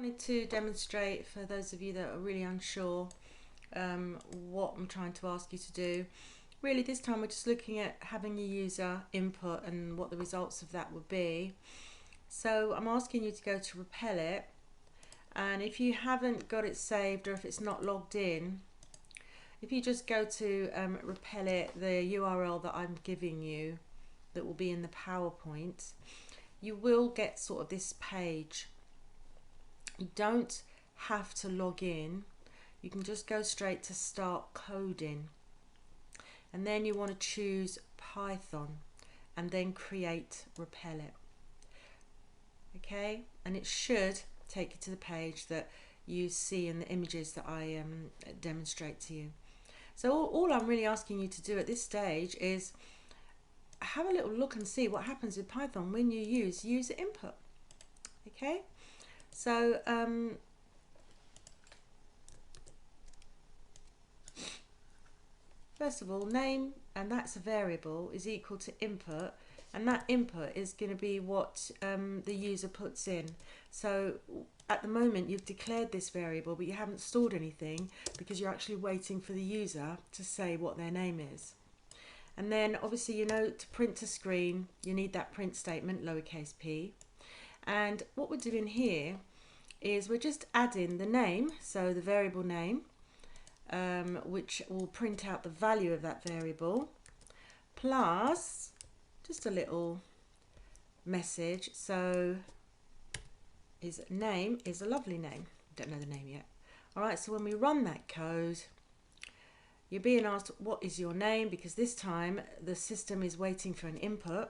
Wanted to demonstrate for those of you that are really unsure what I'm trying to ask you to do. Really this time we're just looking at having a user input and what the results of that would be. So I'm asking you to go to Repel It, and if you haven't got it saved or if it's not logged in, if you just go to Repel It, the URL that I'm giving you that will be in the PowerPoint, you will get sort of this page. You don't have to log in, you can just go straight to start coding, and then you want to choose Python and then create Repel It. Okay, and it should take you to the page that you see in the images that I demonstrate to you. So all I'm really asking you to do at this stage is have a little look and see what happens with Python when you use user input. Okay, so first of all, name, and that's a variable, is equal to input, and that input is going to be what the user puts in. So at the moment you've declared this variable, but you haven't stored anything because you're actually waiting for the user to say what their name is. And then obviously, you know, to print to screen you need that print statement, lowercase p, and what we're doing here is we're just adding the name, so the variable name, which will print out the value of that variable, plus just a little message. So his name is a lovely name. Don't know the name yet. Alright, so when we run that code, you're being asked what is your name, because this time the system is waiting for an input.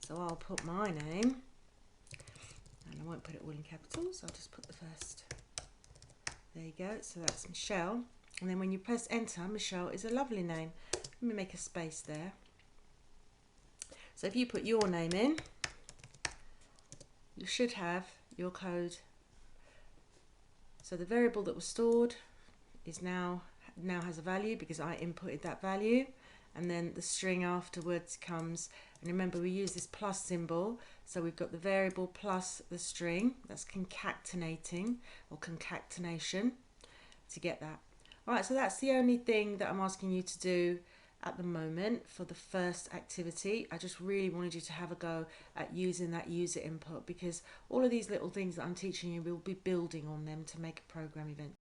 So I'll put my name, and I won't put it all in capitals, I'll just put the first. There you go, so that's Michelle. And then when you press enter, Michelle is a lovely name. Let me make a space there. So if you put your name in, you should have your code. So the variable that was stored is now has a value because I inputted that value, and then the string afterwards comes, and remember we use this plus symbol, so we've got the variable plus the string. That's concatenating or concatenation to get that. Alright, so that's the only thing that I'm asking you to do at the moment for the first activity. I just really wanted you to have a go at using that user input, because all of these little things that I'm teaching you will be building on them to make a program eventually.